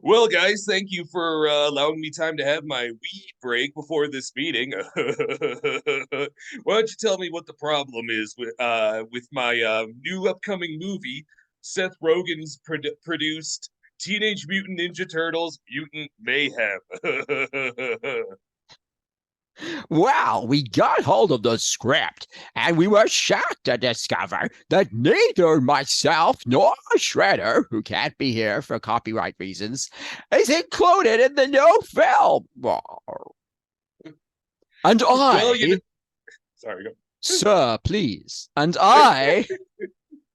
Well, guys, thank you for allowing me time to have my wee break before this meeting. Why don't you tell me what the problem is with my new upcoming movie, Seth Rogen's produced Teenage Mutant Ninja Turtles: Mutant Mayhem? Well, we got hold of the script, and we were shocked to discover that neither myself nor Shredder, who can't be here for copyright reasons, is included in the new film. And Well, I, sorry, go. sir, please, and I,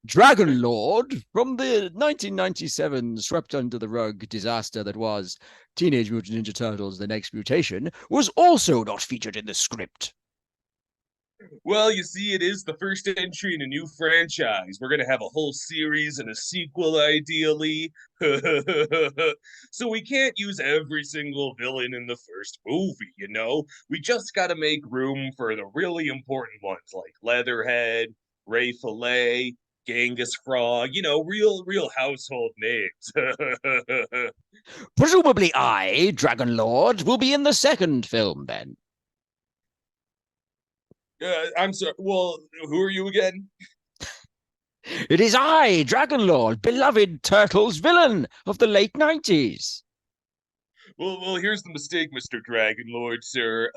Dragon Lord, from the 1997 swept under the rug disaster that was Teenage Mutant Ninja Turtles: The Next Mutation, was also not featured in the script. Well, you see, it is the first entry in a new franchise. We're going to have a whole series and a sequel, ideally. So we can't use every single villain in the first movie, you know? We just got to make room for the really important ones like Leatherhead, Ray Fillet, Genghis Frog, real household names. Presumably I, Dragon Lord, will be in the second film then. I'm sorry. Well, who are you again? It is I, Dragon Lord, beloved Turtles villain of the late 90s. Well, here's the mistake, Mr. Dragon Lord, sir.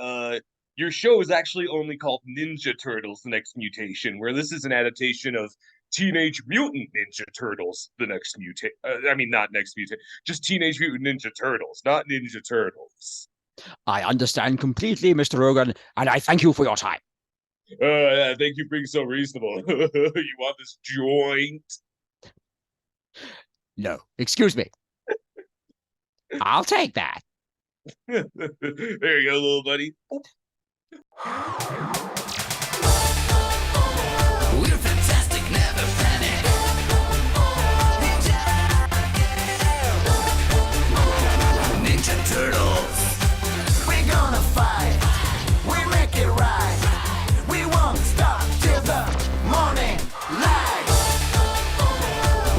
Your show is actually only called Ninja Turtles: The Next Mutation, where this is an adaptation of Teenage Mutant Ninja Turtles: The Next Mutation. I mean, not Next Mutation, just Teenage Mutant Ninja Turtles, not Ninja Turtles. I understand completely, Mr. Rogan, and I thank you for your time. Thank you for being so reasonable. You want this joint? No, excuse me. I'll take that. There you go, little buddy. We're fantastic, never panic. Ninja Turtles. We're gonna fight. We make it right. We won't stop till the morning light.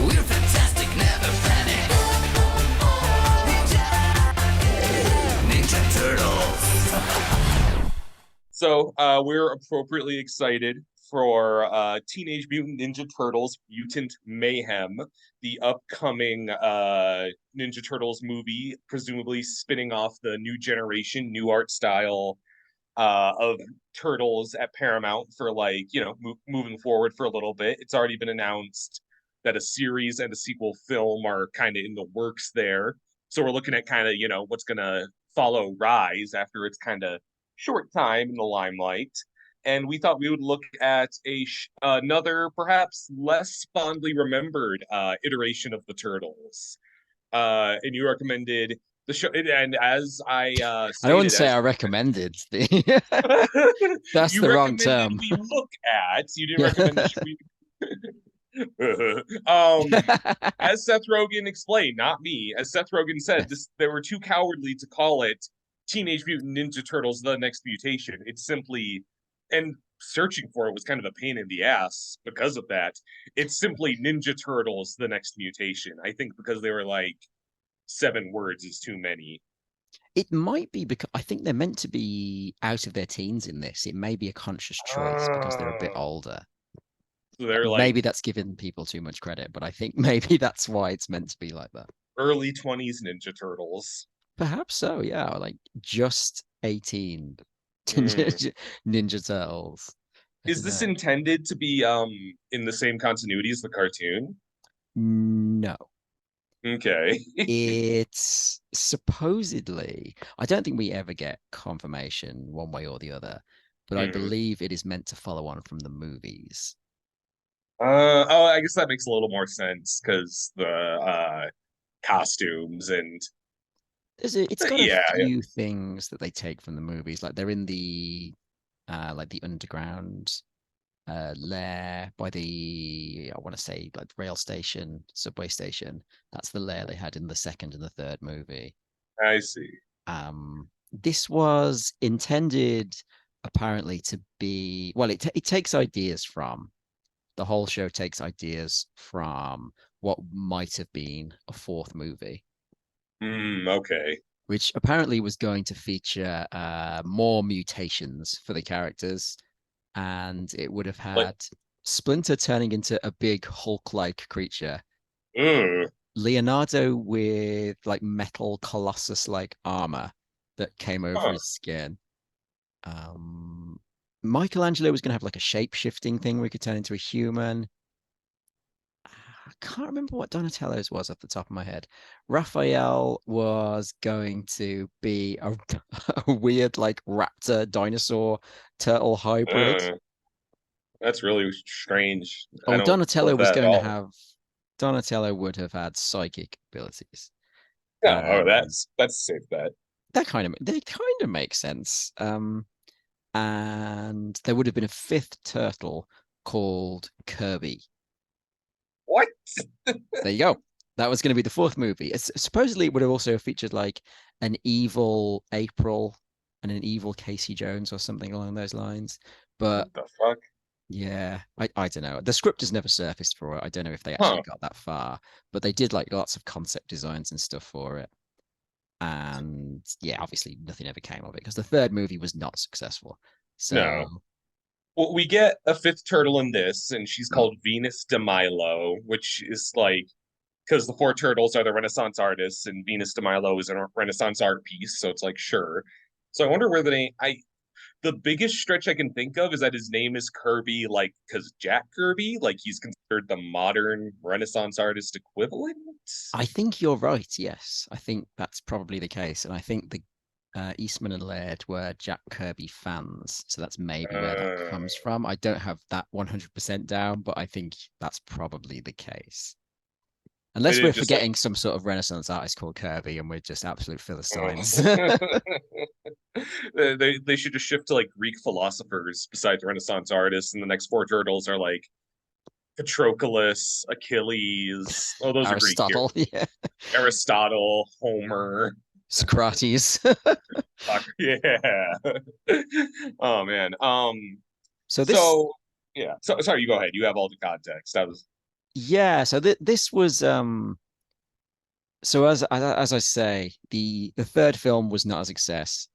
We're fantastic, never panic. Ninja Turtles. So we're appropriately excited for Teenage Mutant Ninja Turtles: Mutant Mayhem, the upcoming Ninja Turtles movie, presumably spinning off the new generation, new art style of Turtles at Paramount for moving forward for a little bit. It's already been announced that a series and a sequel film are kind of in the works there. So we're looking at kind of, what's going to follow Rise after its kind of short time in the limelight. And we thought we would look at another, perhaps less fondly remembered iteration of the Turtles. And you recommended the show, and as I I don't stated, say as I recommended. That's you the wrong recommended term. we look at. You didn't Yeah. recommend as Seth Rogen explained, not me, as Seth Rogen said, they were too cowardly to call it Teenage Mutant Ninja Turtles: The Next Mutation. It's simply, and searching for it was kind of a pain in the ass because of that. It's simply Ninja Turtles: The Next Mutation. I think because they were like 7 words is too many. It might be because I think they're meant to be out of their teens in this. It may be a conscious choice because they're a bit Oh, older. so they're like Maybe that's giving people too much credit, but I think maybe that's why it's meant to be like that. early 20s Ninja Turtles. Perhaps so, yeah. Like just 18 Mm. Ninja Turtles. I Is don't this know. intended to be in the same continuity as the cartoon? No. Okay. It's supposedly, I don't think we ever get confirmation one way or the other, but I Hmm. believe it is meant to follow on from the movies. Oh, I guess that makes a little more sense because the costumes and It's got a yeah, yeah. few things that they take from the movies. Like they're in the like the underground lair by the I want to say like rail station, subway station. That's the lair they had in the second and the third movie. I see. This was intended apparently to be well, it takes ideas from the whole show takes ideas from what might have been a fourth movie. Okay. which apparently was going to feature more mutations for the characters, and it would have Like, had Splinter turning into a big Hulk-like creature, mm, Leonardo with like metal Colossus-like armor that came over huh. his skin. Um, Michelangelo was going to have like a shape-shifting thing where he could turn into a human. I can't remember what Donatello's was off the top of my head. Raphael was going to be a, a weird like raptor dinosaur turtle hybrid. Uh, that's really strange. I Oh, don't Donatello love was that at going to all. have Donatello would have had psychic abilities. Yeah, oh, And that's a safe bet. they kind of make sense. And there would have been a fifth turtle called Kirby. What? There you go. That was going to be the fourth movie. Supposedly, it would have also featured like an evil April and an evil Casey Jones or something along those lines. But What the fuck? yeah, I don't know. The script has never surfaced for it. I don't know if they actually Huh. got that far, but they did like lots of concept designs and stuff for it. And yeah, obviously nothing ever came of it because the third movie was not successful. No. So Well, we get a fifth turtle in this, and she's mm, called Venus de Milo, which is like because the four turtles are the Renaissance artists, and Venus de Milo is a Renaissance art piece, so it's like sure. So I wonder where the name I the biggest stretch I can think of is that his name is Kirby, like because Jack Kirby, like he's considered the modern Renaissance artist equivalent. I think you're right. Yes, I think that's probably the case, and I think the Eastman and Laird were Jack Kirby fans, so that's maybe where that Uh, comes from. I don't have that 100% down, but I think that's probably the case. they Unless we're did just like forgetting some sort of Renaissance artist called Kirby and we're just absolute Philistines. uh, they should just shift to like Greek philosophers besides Renaissance artists, and the next four turtles are like Patroclus, Achilles. Oh, those are Greek here. Aristotle, yeah. Aristotle, Homer. Socrates. Yeah. Oh man. So this, So yeah. So sorry, you go ahead. You have all the context. That was yeah. So this was So as I say, the third film was not a success.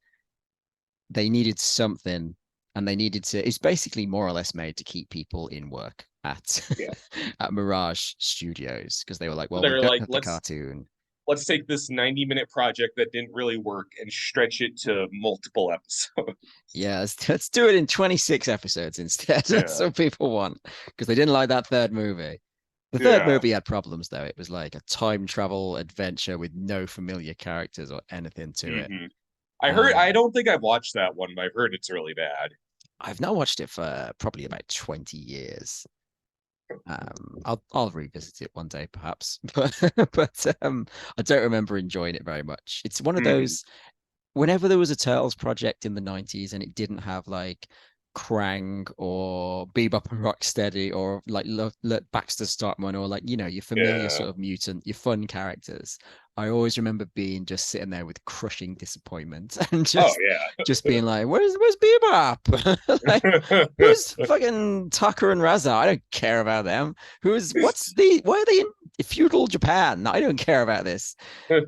They needed something, and they needed to. It's basically more or less made to keep people in work at yeah. at Mirage Studios because they were like, well, we They're don't like, have the cartoon. let's take this 90-minute project that didn't really work and stretch it to multiple episodes. Yeah, let's do it in 26 episodes instead. That's Yeah. what people want because they didn't like that third movie. The third Yeah. movie had problems though. It was like a time travel adventure with no familiar characters or anything to it. Hmm. I heard And I don't think I've watched that one, but I've heard it's really bad. I've not watched it for probably about 20 years. I'll revisit it one day perhaps, but I don't remember enjoying it very much. It's one of Hmm. those whenever there was a Turtles project in the 90s and it didn't have like Krang or Bebop and Rocksteady or like Baxter Stockman or like, your familiar Yeah. sort of mutant, your fun characters. I always remember being just sitting there with crushing disappointment and Oh just being like, where's Bebop? Like, who's fucking Tucker and Raza? I don't care about them. Why are they in feudal Japan? I don't care about this. yeah.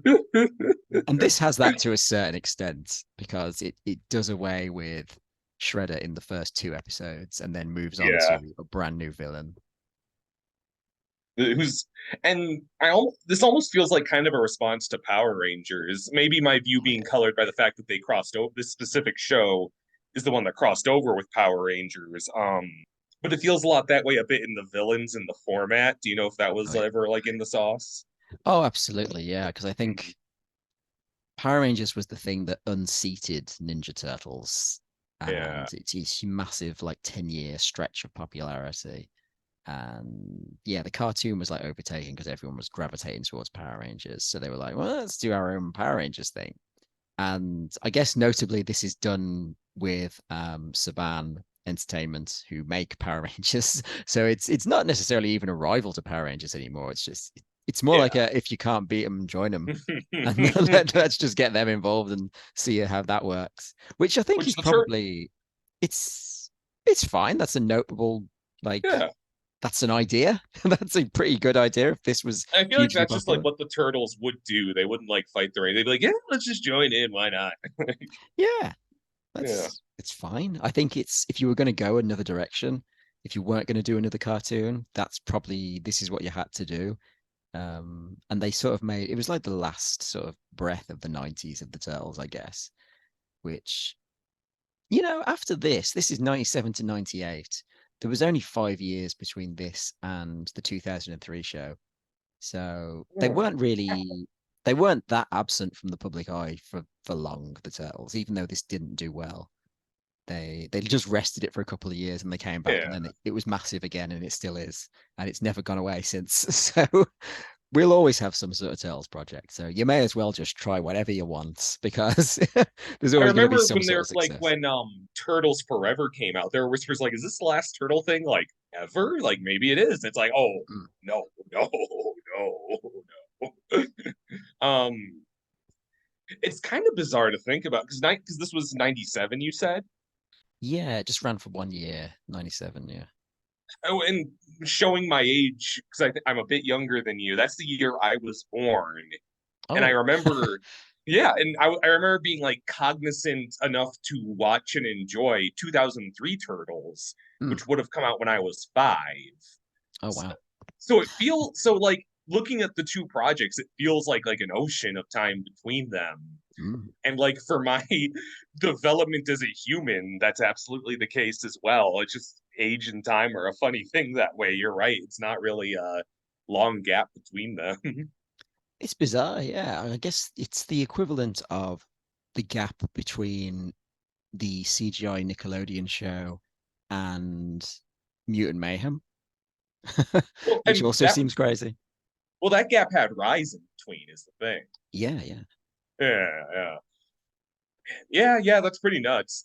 And this has that to a certain extent because it does away with Shredder in the first two episodes and then moves on Yeah. to a brand new villain. Who's and this almost feels like kind of a response to Power Rangers. Maybe my view Oh, being yeah. colored by the fact that they crossed over this specific show is the one that crossed over with Power Rangers. But it feels a lot that way a bit in the villains and the format. Do you know if that Oh, was yeah. ever like in the sauce? Oh, absolutely. Yeah. Because I Mhm. think Power Rangers was the thing that unseated Ninja Turtles. Yeah. And it's a massive, like, 10-year stretch of popularity. And yeah, the cartoon was like overtaken because everyone was gravitating towards Power Rangers. So they were like, well, let's do our own Power Rangers thing. And I guess notably, this is done with Saban Entertainment, who make Power Rangers. So it's not necessarily even a rival to Power Rangers anymore. It's more like Yeah. a if you can't beat them, join them, and let's just get them involved and see how that works. Which I think Which is the tur probably it's fine. That's a notable like yeah. That's an idea. That's a pretty good idea if this was I feel like hugely that's just like popular. what the turtles would do. They wouldn't like fight the race. They'd be like, yeah, let's just join in. Why not? Yeah, Yeah. it's fine. I think it's if you were going to go another direction, if you weren't going to do another cartoon, that's probably this is what you had to do. And they sort of made it was like the last sort of breath of the 90s of the Turtles, I guess, which after this is 97 to 98. There was only 5 years between this and the 2003 show. So they weren't that absent from the public eye for long, the Turtles, even though this didn't do well. They just rested it for a couple of years and they came back and Yeah. then it was massive again and it still is. And it's never gone away since. So we'll always have some sort of Turtles project. So you may as well just try whatever you want because there's I always going to be remember some when sort they're of like success. when Turtles Forever came out, there were whispers like, is this the last turtle thing like ever? Like maybe it is. It's like, oh Mm. no, no, no, no. Um it's kind of bizarre to think about because this was 97, you said. Yeah, it just ran for 1 year, 97. Yeah. Oh, and showing my age because I'm a bit younger than you. That's the year I was born, and I Oh, remember, yeah, and I remember being like cognizant enough to watch and enjoy 2003 Turtles, mm. which would have come out when I was 5. Oh, So, wow. so it feels so like looking at the two projects, it feels like an ocean of time between them. Mm. And like for my development as a human, that's absolutely the case as well. It's just age and time are a funny thing that way. You're right. It's not really a long gap between them. It's bizarre. Yeah. I guess it's the equivalent of the gap between the CGI Nickelodeon show and Mutant Mayhem, well, which also seems crazy. that gap had Rise in between is the thing. Yeah, yeah. Yeah, yeah. Yeah, that's pretty nuts.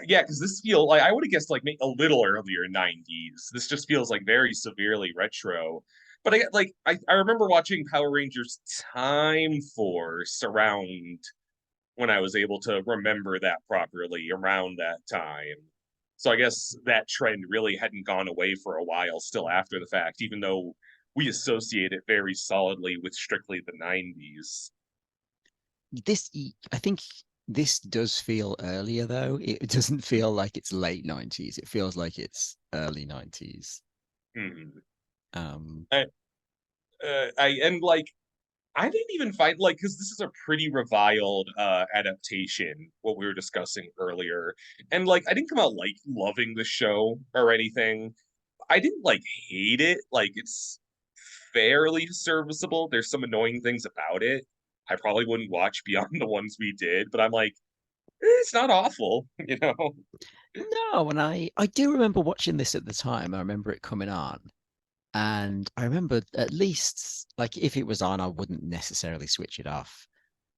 Yeah, because this feel like I would have guessed like maybe a little earlier 90s. This just feels like very severely retro. But I remember watching Power Rangers Time Force around when I was able to remember that properly around that time. So I guess that trend really hadn't gone away for a while still after the fact, even though we associate it very solidly with strictly the 90s. This, I think this does feel earlier though. It doesn't feel like it's late 90s. It feels like it's early 90s. Hmm. Um, I and like I didn't even find like because this is a pretty reviled adaptation, what we were discussing earlier. And like I didn't come out like loving the show or anything. I didn't like hate it. Like it's fairly serviceable. There's some annoying things about it. I probably wouldn't watch beyond the ones we did, but I'm like, it's not awful, you know? no, and I do remember watching this at the time. I remember it coming on. And I remember at least like if it was on, I wouldn't necessarily switch it off.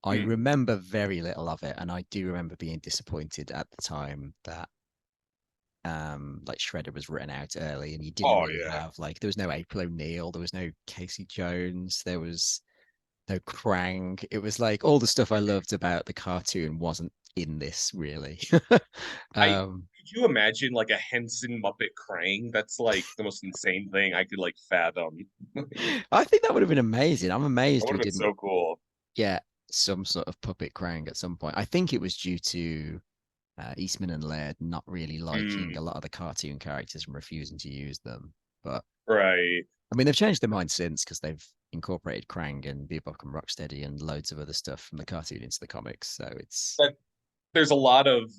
I Hmm. remember very little of it, and I do remember being disappointed at the time that like Shredder was written out early and you didn't Oh really yeah. have like there was no April O'Neil, there was no Casey Jones, there was no Krang. It was like all the stuff I loved about the cartoon wasn't in this really. I um could you imagine like a Henson Muppet Krang? That's like the most insane thing I could like fathom. That I think that would have been amazing. I'm amazed would we have been didn't so cool. get some sort of puppet Krang at some point. I think it was due to Eastman and Laird not really liking a Mm, lot of the cartoon characters and refusing to use them. But right. I mean, they've changed their mind since because they've incorporated Krang and Bebop and Rocksteady and loads of other stuff from the cartoon into the comics. So it's But there's a lot of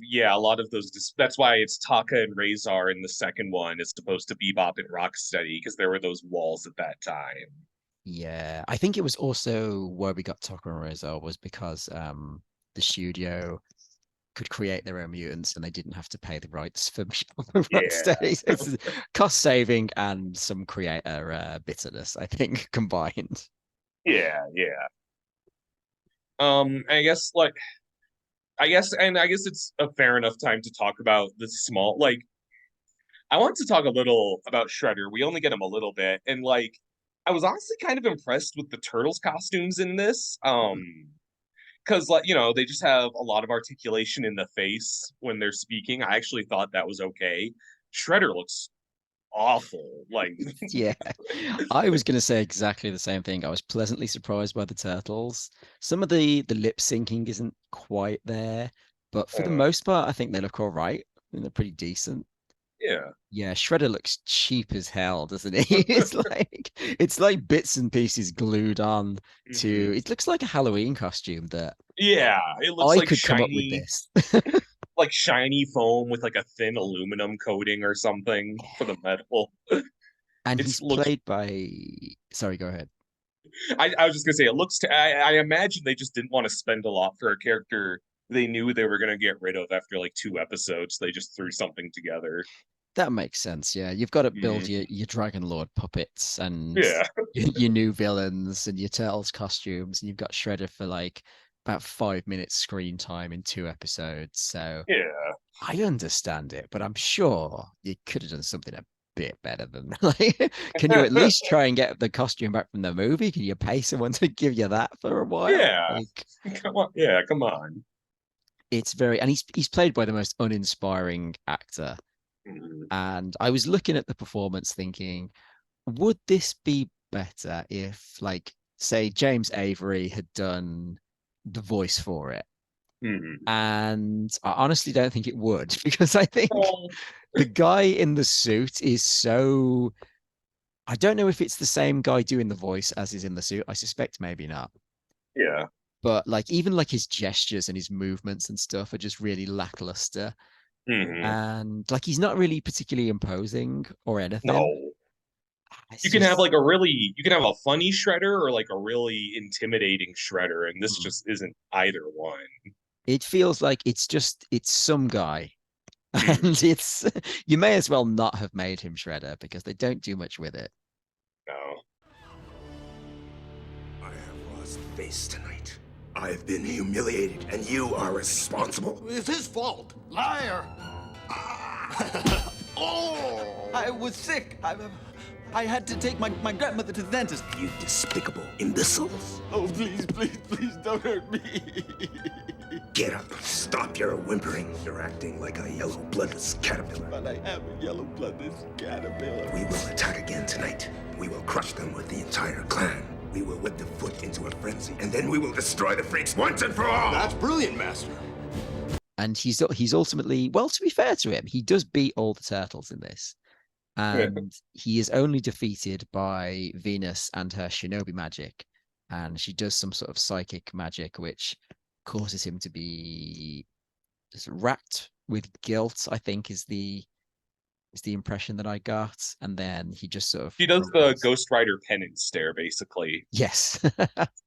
those. That's why it's Taka and Razor in the second one as opposed to Bebop and Rocksteady because there were those walls at that time. yeah. I think it was also where we got Tucker and Rizzo was because the studio could create their own mutants and they didn't have to pay the rights for Yeah, Rocksteady. It's cost saving and some creator bitterness, I think, combined. yeah. I guess it's a fair enough time to talk about the small. Like, I want to talk a little about Shredder. We only get him a little bit, and like, I was honestly kind of impressed with the Turtles costumes in this. Because like they just have a lot of articulation in the face when they're speaking. I actually thought that was okay. Shredder looks awful. Like, Yeah, I was going to say exactly the same thing. I was pleasantly surprised by the turtles. Some of the lip syncing isn't quite there, but for the uh, most part, I think they look all right. I think they're pretty decent. yeah. Yeah, Shredder looks cheap as hell, doesn't he? It's like bits and pieces glued on Mhm. to. It looks like a Halloween costume that Yeah, it looks I could come up with this. like shiny foam with like a thin aluminum coating or something for the metal. And It's he's looks. played by. Sorry, go ahead. I was just gonna say it looks. I imagine they just didn't want to spend a lot for a character they knew they were gonna get rid of after like 2 episodes. They just threw something together. That makes sense. Yeah, you've got to build Mm, your Dragon Lord puppets and yeah, your new villains and your Turtles costumes, and you've got Shredder for like about 5 minutes screen time in 2 episodes. So yeah. I understand it, but I'm sure you could have done something a bit better than like. Can you at least try and get the costume back from the movie? Can you pay someone to give you that for a while? Yeah, Like come on. Yeah, come on. it's very, and he's played by the most uninspiring actor. Mm, And I was looking at the performance thinking, would this be better if, like, say, James Avery had done the voice for it? mm. And I honestly don't think it would, because I think Oh, the guy in the suit is so. I don't know if it's the same guy doing the voice as is in the suit. I suspect maybe not. yeah. But like even like his gestures and his movements and stuff are just really lackluster. Hmm. And like he's not really particularly imposing or anything. No. It's You can have just like a really, you can have a funny shredder or like a really intimidating shredder, and this hmm. just isn't either one. It feels like it's some guy. Mm, And it's you may as well not have made him Shredder because they don't do much with it. no. I have lost face tonight. I've been humiliated, and you are responsible. It's his fault. Liar. Oh! I was sick. I had to take my grandmother to the dentist. You despicable imbeciles. Oh, please, please, please don't hurt me. Get up. Stop your whimpering. You're acting like a yellow bloodless caterpillar. But I am a yellow bloodless caterpillar. We will attack again tonight. We will crush them with the entire clan. We will whip the foot into a frenzy, and then we will destroy the freaks once and for all. That's brilliant, Master. And he's ultimately, well, to be fair to him, he does beat all the turtles in this. And he is only defeated by Venus and her shinobi magic. And she does some sort of psychic magic, which causes him to be just racked with guilt, I think is the impression that I got. And then he just sort of She does the crumbles. Ghost Rider penance stare, basically. Yes.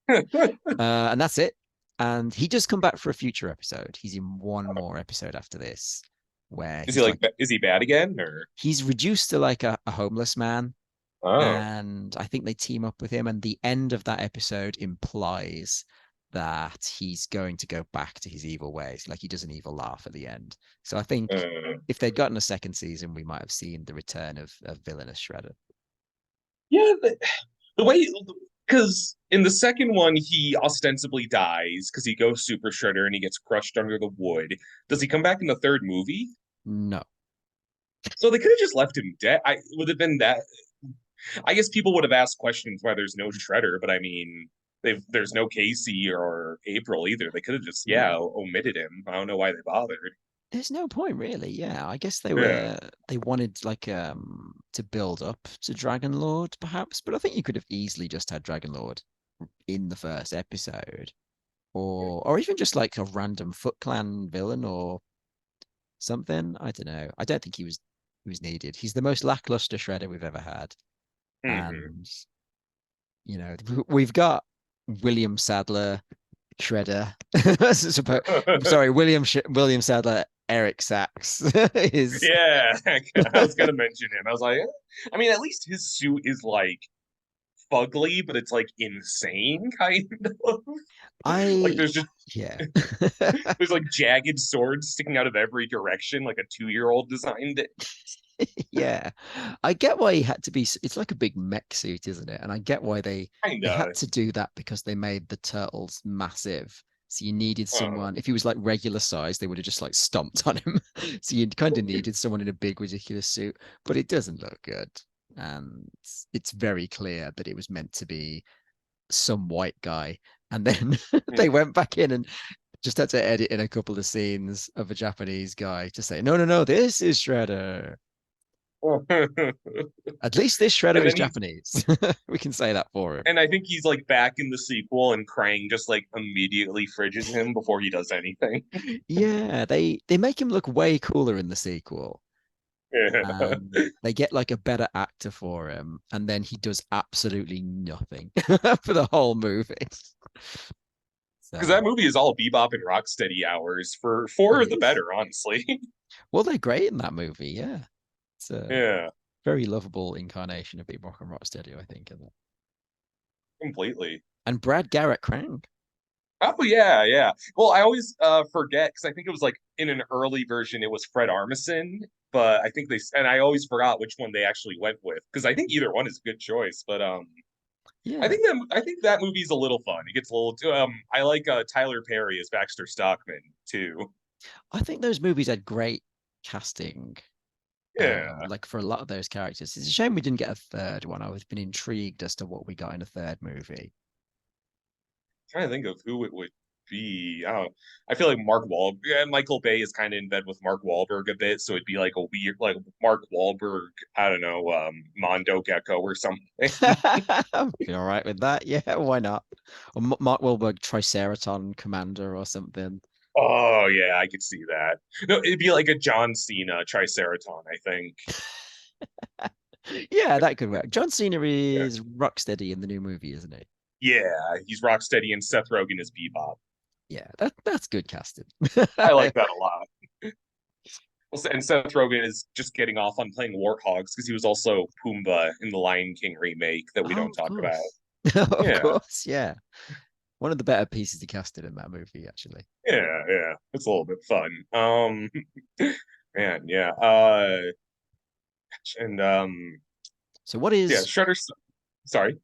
And that's it. And he does come back for a future episode. He's in one more episode after this, where Is he like, is he bad again, or? he's reduced to like a homeless man. Oh, And I think they team up with him. And the end of that episode implies that he's going to go back to his evil ways. Like he does an evil laugh at the end. So I think uh, if they'd gotten a second season, we might have seen the return of villainous Shredder. yeah. The way, because in the second one he ostensibly dies because he goes Super Shredder and he gets crushed under the wood. Does he come back in the third movie? No. So they could have just left him dead. I would have been that. I guess people would have asked questions why there's no Shredder, but I mean, there's no Casey or April either. They could have just omitted him. I don't know why they bothered. There's no point really. Yeah, I guess Yeah, they wanted like to build up to Dragon Lord perhaps, but I think you could have easily just had Dragon Lord in the first episode, or even just like a random Foot Clan villain or something. I don't know. I don't think he was needed. He's the most lackluster Shredder we've ever had, hmm. and we've got William Sadler Shredder. Sorry, William Sadler. Eric Sachs is. Yeah, I was gonna mention him. I was like, I mean, at least his suit is like fugly, but it's like insane, kind of. Like I there's just yeah. there's like jagged swords sticking out of every direction, like a 2-year-old designed it. Yeah, I get why he had to be. It's like a big mech suit, isn't it? And I get why they Kinda. had to do that because they made the turtles massive. So you needed Oh. someone. If he was like regular size, they would have just like stomped on him. So you kind of needed someone in a big, ridiculous suit, but it doesn't look good. And it's very clear that it was meant to be some white guy. And then they went back in and just had to edit in a couple of scenes of a Japanese guy to say, no, no, no, this is Shredder. At least this Shredder And is then he's Japanese. We can say that for him. and I think he's like back in the sequel, and Krang just like immediately fridges him before he does anything. Yeah, they make him look way cooler in the sequel. Yeah. And they get like a better actor for him, and then he does absolutely nothing for the whole movie. Because that So movie is all Bebop and Rocksteady hours it for the is. better, honestly. Well, they're great in that movie. Yeah, it's a Yeah, very lovable incarnation of Big Rock and Rocksteady, I think. Isn't it? completely. And Brad Garrett Krang. Oh yeah, yeah. Well, I always forget because I think it was like in an early version it was Fred Armisen, but I think and I always forgot which one they actually went with because I think either one is a good choice. But Yeah, I think that movie's a little fun. It gets a little too, I like Tyler Perry as Baxter Stockman too. I think those movies had great casting. Yeah. Like for a lot of those characters. It's a shame we didn't get a third one. I've been intrigued as to what we got in a third movie. Trying to think of who it would be. I don't know. I feel like Michael Bay is kind of in bed with Mark Wahlberg a bit, so it'd be like a weird, like Mark Wahlberg, I don't know, Mondo Gecko or something. Be all right with that. Yeah, why not? Or Mark Wahlberg Triceraton Commander or something. Oh yeah, I could see that. No, it'd be like a John Cena Triceraton, I think. Yeah, that could work. John Cena Yeah, is Rocksteady in the new movie, isn't he? yeah, he's Rocksteady and Seth Rogen is Bebop. Yeah, that's good casting. I like that a lot. And Seth Rogen is just getting off on playing Warthogs because he was also Pumbaa in the Lion King remake that we Oh, don't of talk about. course. Of Yeah, course, yeah. One of the better pieces he casted in that movie, actually. yeah, it's a little bit fun. Man, yeah. And So yeah, Shredder. Sorry.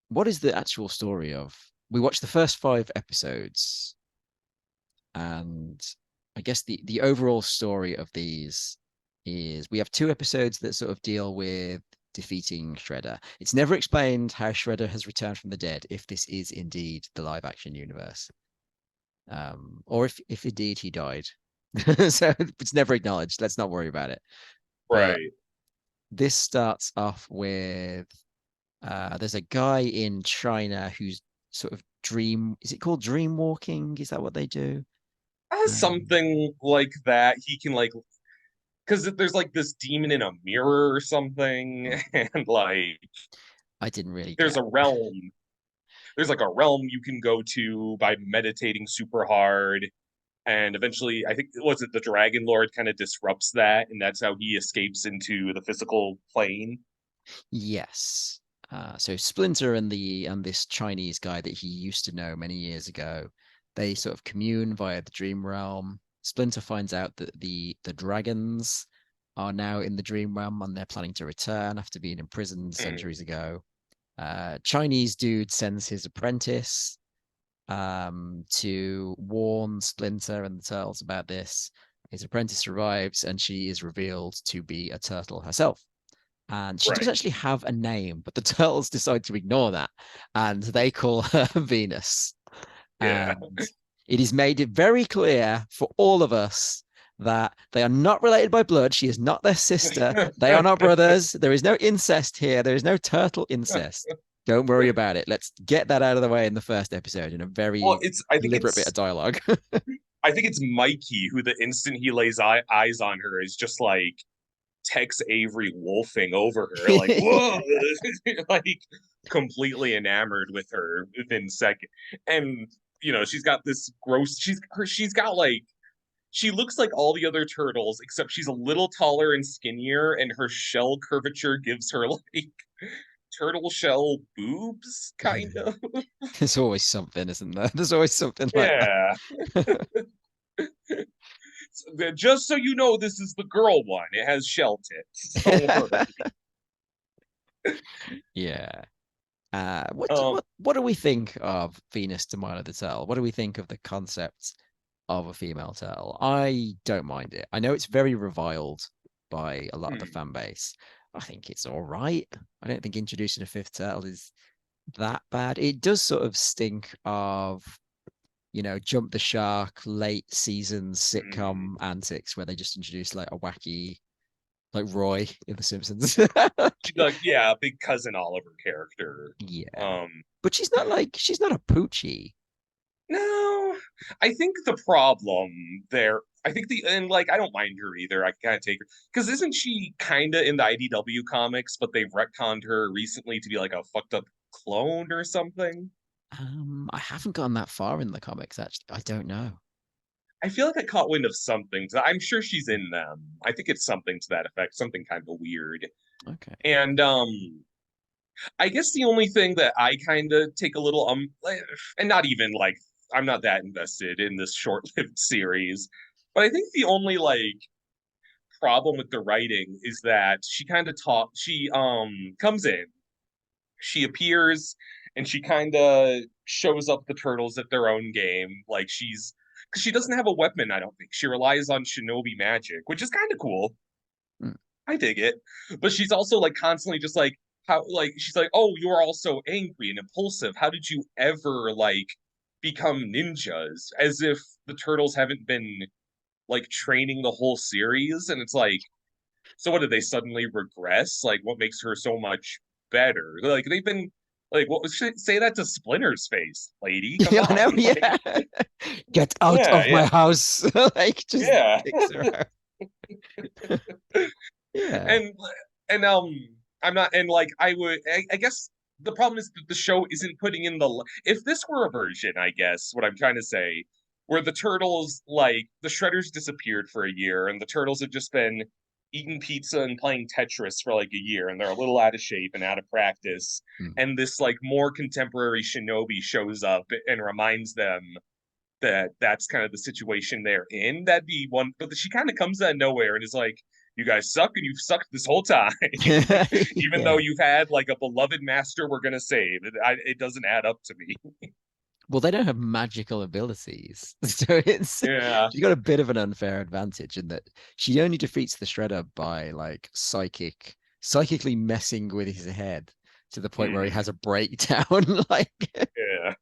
what is the actual story of? We watched the first 5 episodes, and I guess the overall story of these is we have 2 episodes that sort of deal with defeating Shredder. It's never explained how Shredder has returned from the dead, if this is indeed the live action universe, or if indeed he died. So it's never acknowledged. Let's not worry about it. But Right. this starts off with there's a guy in China who's sort of is it called dream walking? Is that what they do? Um, Something like that. He can like because there's like this demon in a mirror or something, and like I didn't really there's get. a realm. There's like a realm you can go to by meditating super hard. And eventually, I think was it the Dragon Lord kind of disrupts that, and that's how he escapes into the physical plane. Yes. So Splinter and this Chinese guy that he used to know many years ago, they sort of commune via the dream realm. Splinter finds out that the dragons are now in the dream realm and they're planning to return after being imprisoned centuries ago. Chinese dude sends his apprentice to warn Splinter and the turtles about this. His apprentice arrives and she is revealed to be a turtle herself. And she does Right. actually have a name, but the turtles decide to ignore that and they call her Venus. Yeah. And it is made very clear for all of us that they are not related by blood. She is not their sister. They are not brothers. There is no incest here. There is no turtle incest. Don't worry about it. Let's get that out of the way in the first episode in a Well, very it's deliberate bit of dialogue. I think it's Mikey who the instant he lays eyes on her is just like Tex Avery wolfing over her, like whoa, like completely enamored with her within second. And she's got this gross. She's got like she looks like all the other turtles except she's a little taller and skinnier, and her shell curvature gives her like turtle shell boobs, kind of. There's always something, isn't there? There's always something like Yeah. that. Just so you know, this is the girl one. It has shell tits. Don't worry. Yeah. Um, What do we think of Venus de Milo the Turtle? What do we think of the concept of a female turtle? I don't mind it. I know it's very reviled by a lot of the hmm, fan base. I think it's all right. I don't think introducing a fifth turtle is that bad. It does sort of stink of, Jump the Shark late season hmm. sitcom antics where they just introduce like a wacky, like Roy in The Simpsons. She's like, yeah, big cousin Oliver character. Yeah. Um, But she's not a poochie. no, I think the problem there, I think and like, I don't mind her either. I can kind of take her because isn't she kind of in the IDW comics, but they've retconned her recently to be like a fucked up clone or something? I haven't gone that far in the comics, actually. I don't know. I feel like I caught wind of something. So I'm sure she's in them. I think it's something to that effect, something kind of weird. Okay. And I guess the only thing that I kind of take a little and not even like I'm not that invested in this short-lived series, but I think the only like problem with the writing is that she kind of she comes in, she appears, and she kind of shows up the turtles at their own game. Like she's because she doesn't have a weapon, I don't think. She relies on shinobi magic, which is kind of cool. Hmm. I dig it. But she's also like constantly just like how like she's like, "Oh, you're also angry and impulsive. How did you ever like become ninjas?" As if the turtles haven't been like training the whole series and it's like, so what did they suddenly regress? Like what makes her so much better? Like they've been like what was say that to Splinter's face, lady. Come Yeah, I on. know. Like Yeah. Get out yeah, of yeah. my house. Like, just Yeah. kicks her out. Yeah. and and I'm not and like I guess the problem is that the show isn't putting in the if this were a version, I guess what I'm trying to say, where the turtles like the shredders disappeared for a year and the turtles have just been eating pizza and playing Tetris for like a year and they're a little out of shape and out of practice Hmm. and this like more contemporary shinobi shows up and reminds them that that's kind of the situation they're in. That'd be one, but she kind of comes out of nowhere and is like, "You guys suck, and you've sucked this whole time, even though Yeah. you've had like a beloved master we're gonna save." It doesn't add up to me. Well, they don't have magical abilities. So Yeah. she's got a bit of an unfair advantage in that she only defeats the Shredder by like psychically messing with his head to the point where he Mhm. has a breakdown. Like, Yeah.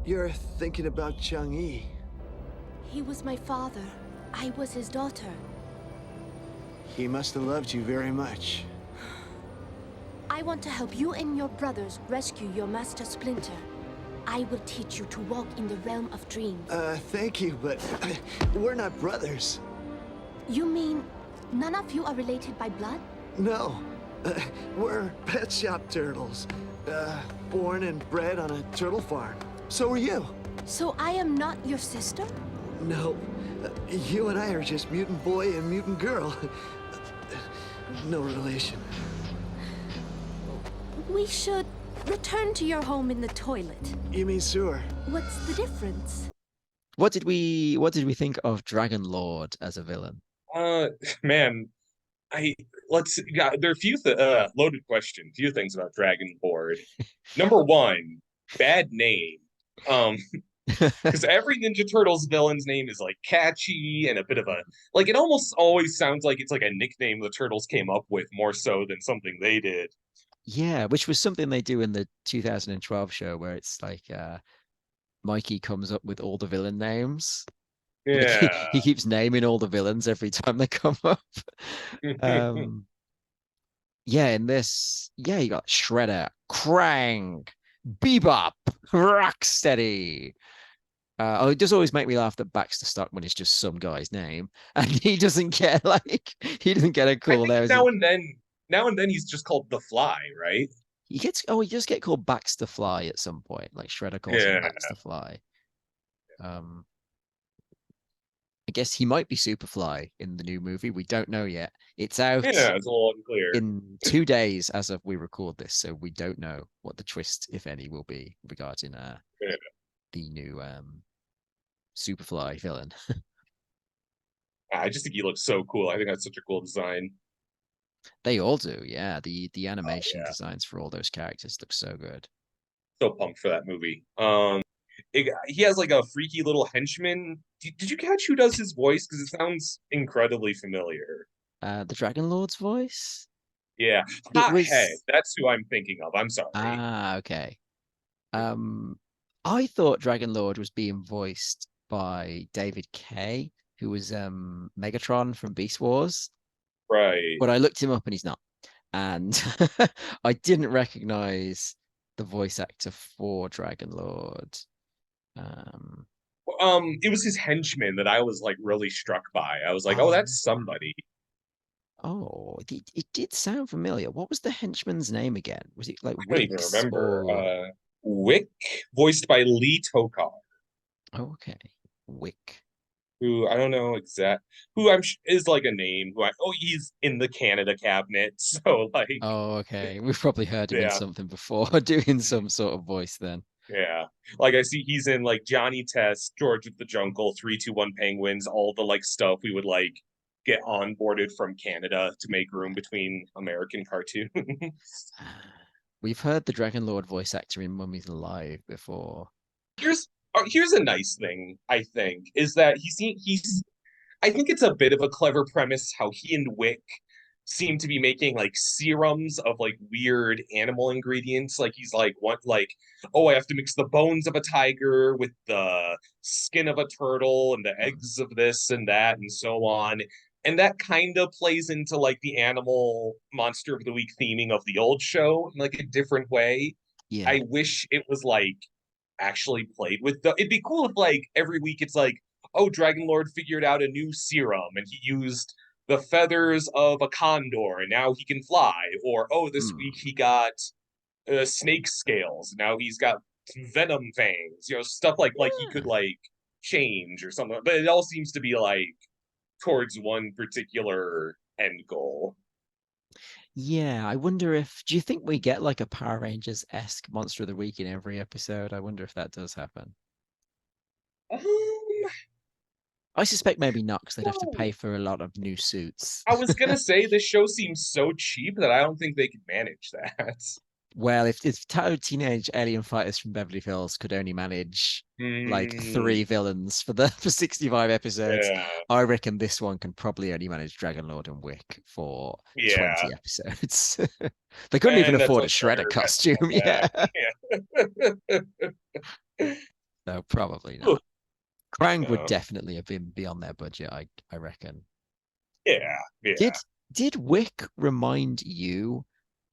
You're thinking about Chang'e. He was my father. I was his daughter. He must have loved you very much. I want to help you and your brothers rescue your master Splinter. I will teach you to walk in the realm of dreams. Thank you, but we're not brothers. You mean none of you are related by blood? No, we're pet shop turtles. Born and bred on a turtle farm. So are you. So I am not your sister? No, you and I are just mutant boy and mutant girl. No relation. We should return to your home in the toilet. You mean sewer? What's the difference? what did we think of Dragon Lord as a villain? Uh, man, I let's yeah. There are a few loaded question. Few things about Dragon Lord. Number one, bad name. Um, because every Ninja Turtles villain's name is like catchy and a bit of a like it almost always sounds like it's like a nickname the Turtles came up with more so than something they did. Yeah, which was something they do in the 2012 show where it's like Mikey comes up with all the villain names. Like Yeah. he keeps naming all the villains every time they come up. Um yeah, in this, yeah, you got Shredder, Krang, Bebop, Rocksteady. Oh, it does always make me laugh that Baxter Stockman is just some guy's name, and he doesn't get like he doesn't get a I cool think name. now and then he's just called the Fly, right? He does get called Baxter Fly at some point. Like Shredder calls him Yeah. Baxter Fly. Um, I guess he might be Superfly in the new movie. We don't know yet. It's out Yeah, it's a little unclear. in 2 days as of we record this, so we don't know what the twist, if any, will be regarding Yeah. the new Superfly villain. I just think he looks so cool. I think that's such a cool design. They all do, yeah. The animation yeah. designs for all those characters look so good. So pumped for that movie. He has like a freaky little henchman. Did you catch who does his voice? Because it sounds incredibly familiar. The Dragon Lord's voice? Yeah, It Hothead. was That's who I'm thinking of. I'm sorry. okay. I thought Dragon Lord was being voiced by David Kay, who was Megatron from Beast Wars, Right. but I looked him up and he's not. And I didn't recognize the voice actor for Dragon Lord. It was his henchman that I was like really struck by. I was like, oh, Oh, that's somebody. it did sound familiar. What was the henchman's name again? Was it like I don't even Wix remember. or Wick, voiced by Lee Tokar, okay, Wick. who I don't know exact who is like a name who he's in the Canada cabinet. So like Oh, okay. We've probably heard him in yeah, something before, doing some sort of voice then. yeah. Like I see he's in like Johnny Test, George of the Jungle, 3-2-1 Penguins, all the like stuff we would like get onboarded from Canada to make room between American cartoons. We've heard the Dragon Lord voice actor in Mummies Alive before. Here's a nice thing, I think, is that he's I think it's a bit of a clever premise how he and Wick seem to be making like serums of like weird animal ingredients. Like he's like what like, oh, I have to mix the bones of a tiger with the skin of a turtle and the eggs of this and that and so on. And that kind of plays into like the animal monster of the week theming of the old show in like a different way. Yeah. I wish it was like actually played with the it'd be cool if like every week it's like, oh, Dragon Lord figured out a new serum and he used the feathers of a condor and now he can fly. Or, oh, this week he got snake scales. Now he's got venom fangs, stuff like he could like change or something. But it all seems to be like towards one particular end goal. Yeah, I wonder if do you think we get like a Power Rangers-esque Monster of the Week in every episode? I wonder if that does happen. Um, I suspect maybe not, because they'd have to no. pay for a lot of new suits. I was gonna say this show seems so cheap that I don't think they could manage that. Well, if Teenage Alien Fighters from Beverly Hills could only manage like 3 villains for 65 episodes, Yeah. I reckon this one can probably only manage Dragon Lord and Wick for 20 episodes. They couldn't even afford a Shredder costume. Yeah. No, probably not. Krang would definitely have been beyond their budget, I reckon. Yeah. Did Wick remind you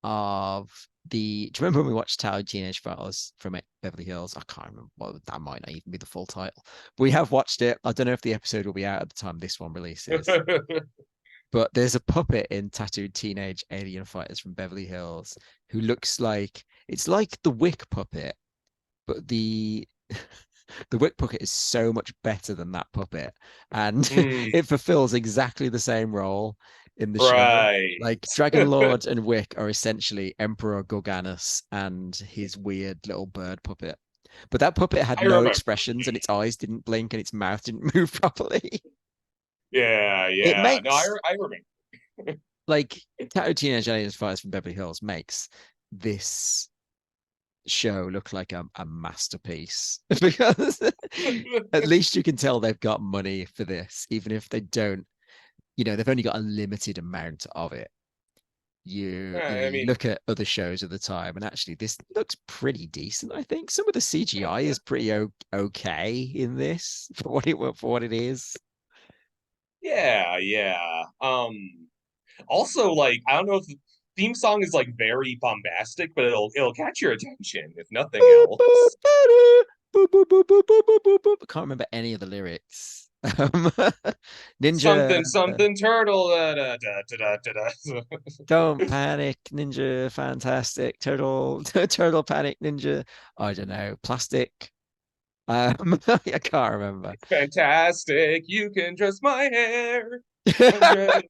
of do you remember when we watched Teenage Fighters from Beverly Hills? I can't remember. Well, that might not even be the full title. We have watched it. I don't know if the episode will be out at the time this one releases. But there's a puppet in Tattooed Teenage Alien Fighters from Beverly Hills who looks like it's like the Wick puppet, but the Wick puppet is so much better than that puppet, and it fulfills exactly the same role in the show. Like Dragon Lord and Wick are essentially Emperor Gorganus and his weird little bird puppet. But that puppet had no expressions, and its eyes didn't blink, and its mouth didn't move properly. Yeah. It makes, no, I remember. Like Tattooed Teenage Alien Fighters from Beverly Hills makes this show look like a masterpiece, because at least you can tell they've got money for this, even if they don't. They've only got a limited amount of it. You look at other shows of the time, and actually this looks pretty decent. I think some of the CGI is pretty okay in this for what it is. Yeah. Also, like, I don't know if the theme song is like very bombastic, but it'll catch your attention if nothing else. I can't remember any of the lyrics. Ninja something turtle. Don't panic, ninja, fantastic, turtle panic, ninja. I don't know, plastic. I can't remember. Fantastic, you can trust my hair. I'm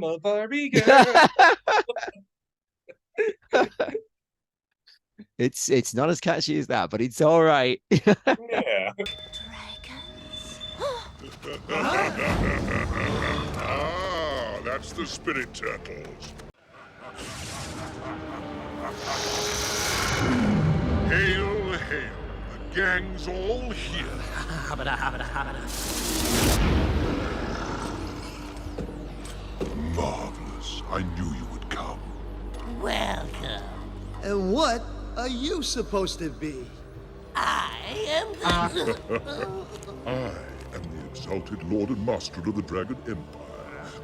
a Barbie girl. It's not as catchy as that, but it's all right. Yeah. Oh, that That's the Spirit Turtles. Hail, hail. The gang's all here. Marvelous. I knew you would come. Welcome. And what are you supposed to be? I am the... I am the exalted Lord and Master of the Dragon Empire.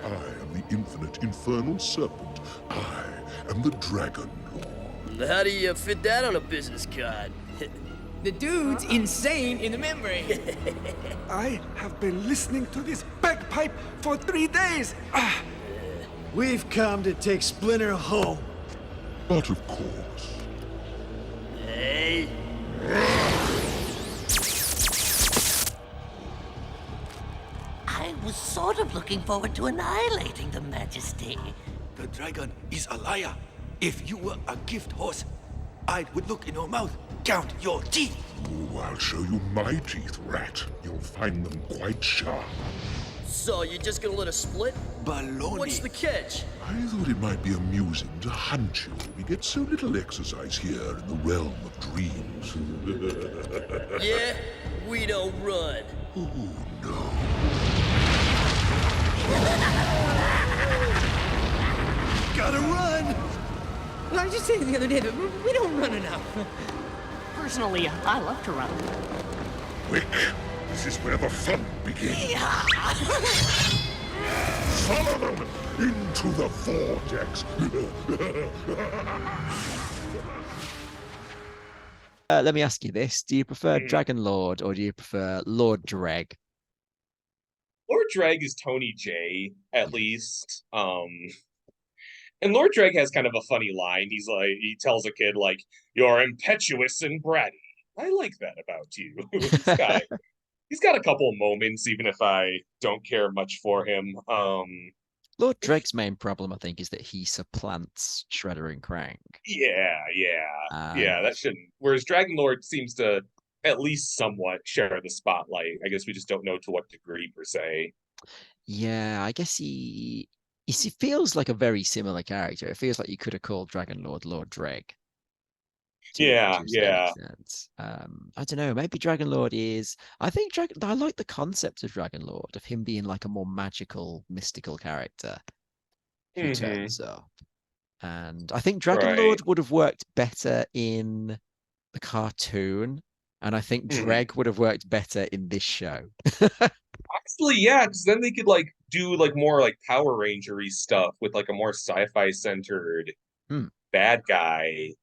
I am the infinite infernal serpent. I am the Dragon Lord. How do you fit that on a business card? The dude's insane in the memory. I have been listening to this bagpipe for 3 days. We've come to take Splinter home. But of course. Hey. I was sort of looking forward to annihilating the Majesty. The dragon is a liar. If you were a gift horse, I would look in your mouth, count your teeth. Oh, I'll show you my teeth, rat. You'll find them quite sharp. So, you're just gonna let us split? Baloney. What's the catch? I thought it might be amusing to hunt you. We get so little exercise here in the realm of dreams. Yeah, we don't run. Oh, no. Gotta run! I was just saying the other day that we don't run enough. Personally, I love to run. Quick, this is where the fun begins. Follow them into the vortex. Let me ask you this. Do you prefer Dragon Lord or do you prefer Lord Dreg? Lord Dreg is Tony J, at least. And Lord Dreg has kind of a funny line. He's like, he tells a kid, like, "You're impetuous and bratty." I like that about you. He's got a couple moments, even if I don't care much for him. Lord Dreg's main problem, I think, is that he supplants Shredder and Krang. Yeah, that shouldn't. Whereas Dragon Lord seems to at least somewhat share the spotlight. I guess we just don't know to what degree, per se. Yeah, I guess he feels like a very similar character. It feels like you could have called Dragon Lord Lord Dreg. Yeah. I don't know. Maybe Dragon Lord is. I like the concept of Dragon Lord, of him being like a more magical, mystical character who turns up. And I think Dragon Lord would have worked better in the cartoon, and I think Dreg would have worked better in this show. Actually, yeah, because then they could like do like more like Power Ranger-y stuff with like a more sci-fi centered bad guy.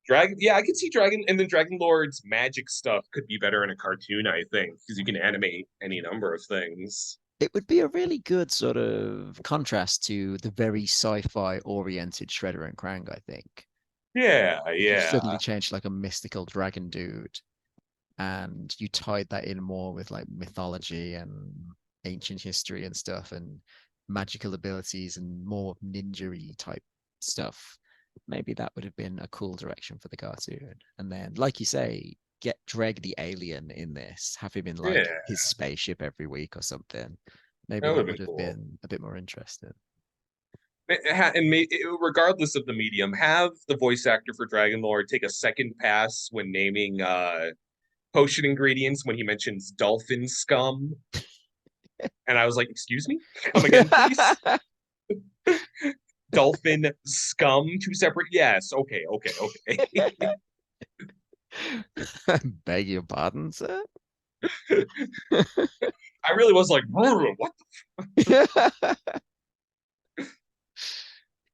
Dragon, yeah, I could see Dragon, and then Dragon Lord's magic stuff could be better in a cartoon, I think, because you can animate any number of things. It would be a really good sort of contrast to the very sci-fi oriented Shredder and Krang, I think. Yeah. You suddenly changed like a mystical dragon dude, and you tied that in more with like mythology and ancient history and stuff, and magical abilities and more ninja-y type stuff. Maybe that would have been a cool direction for the cartoon. And then, like you say, get Dreg the alien in this, have him in like his spaceship every week or something. Maybe that would have been a bit more interesting. And regardless of the medium, have the voice actor for Dragon Lord take a second pass when naming potion ingredients when he mentions dolphin scum. And I was like, excuse me? Come again, please? Dolphin scum, two separate. Yes. Okay. Beg your pardon, sir. I really was like, what the Do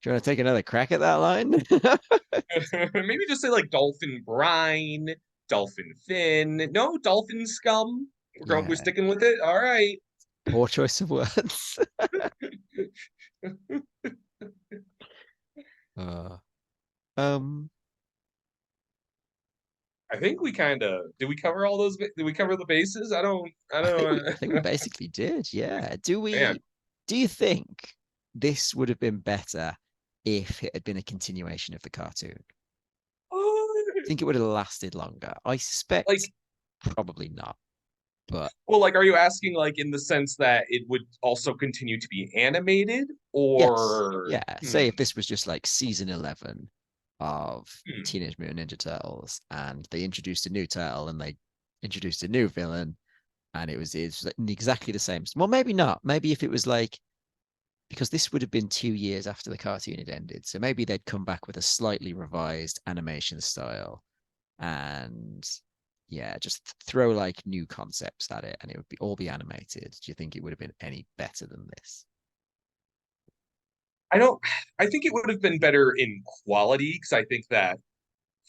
you want to take another crack at that line? Maybe just say like dolphin brine, dolphin fin. No, dolphin scum. We're sticking with it. All right. Poor choice of words. I think we kind of did. We cover all those. Did we cover the bases? I don't. I think we basically did. Yeah. Do you think this would have been better if it had been a continuation of the cartoon? I think it would have lasted longer. I suspect probably not. But Well, like, are you asking like in the sense that it would also continue to be animated, yes, or yeah. Say if this was just like season 11 of hmm. Teenage Mutant Ninja Turtles, and they introduced a new turtle and they introduced a new villain, and it's like exactly the same. Well, maybe not. Maybe if it was like, because this would have been 2 years after the cartoon had ended, so maybe they'd come back with a slightly revised animation style, and yeah, just throw like new concepts at it, and it would be all be animated. Do you think it would have been any better than this? I don't. I think it would have been better in quality because I think that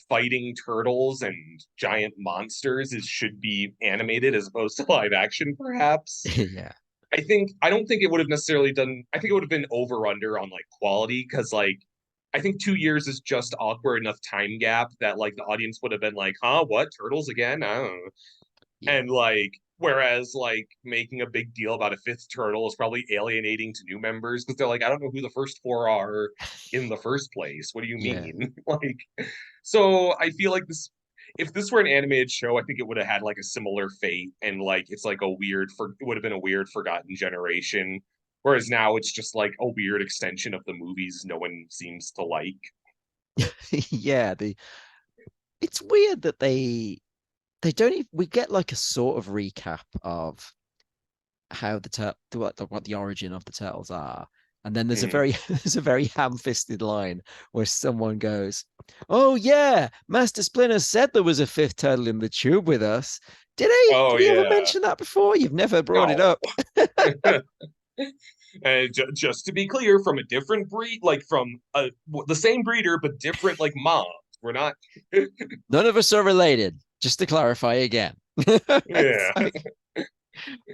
fighting turtles and giant monsters should be animated as opposed to live action, perhaps. Yeah. I don't think it would have necessarily done. I think it would have been over under on like quality because like I think 2 years is just awkward enough time gap that like the audience would have been like, huh, what turtles again? I don't know. Yeah. And like whereas like making a big deal about a fifth turtle is probably alienating to new members because they're like, I don't know who the first four are in the first place. What do you Yeah. mean? Like, so I feel like this if this were an animated show, I think it would have had like a similar fate and like it's like a weird for it would have been a weird forgotten generation. Whereas now it's just like a weird extension of the movies no one seems to like. Yeah, it's weird that they don't even, we get like a sort of recap of how what the origin of the turtles are. And then there's a Mm. very there's a very ham-fisted line where someone goes, "Oh yeah, Master Splinter said there was a fifth turtle in the tube with us. Did he? Oh Did he ever yeah. mention that before? You've never brought it No. up." And just to be clear, from a different breed, like from the same breeder but different like moms. We're not. None of us are related. Just to clarify again. Yeah. Like,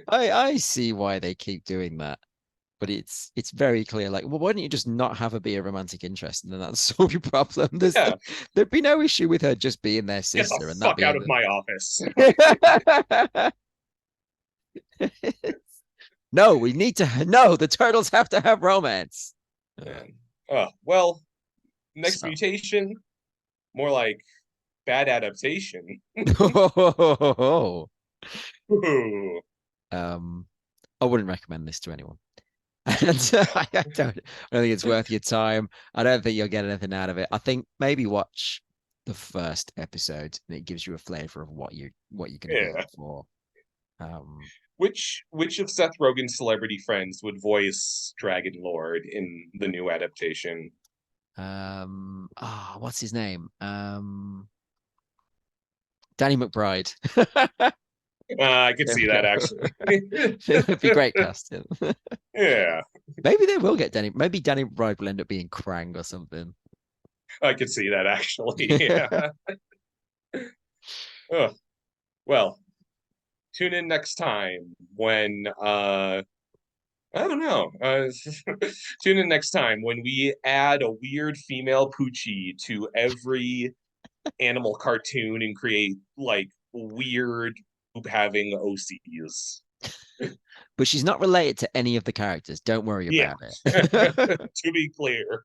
I see why they keep doing that. But it's very clear, like, well, why don't you just not have her be a romantic interest, and then that's solve your problem? Yeah. There'd be no issue with her just being their Get sister the and that fuck out being of my office. No, we need to no, the turtles have to have romance. Well, Next So. Mutation, more like bad adaptation. Ooh. I wouldn't recommend this to anyone. And I don't think it's worth your time. I don't think you'll get anything out of it. I think maybe watch the first episode and it gives you a flavor of what you're going to be in for. Which of Seth Rogen's celebrity friends would voice Dragon Lord in the new adaptation? What's his name? Danny McBride. I could see that actually. It would be great casting. Yeah. Maybe they will get Danny. Maybe Danny McBride will end up being Krang or something. I could see that actually. Yeah. Oh, well, tune in next time when I don't know. Tune in next time when we add a weird female Poochie to every animal cartoon and create like weird having OCs. But she's not related to any of the characters. Don't worry about it. To be clear.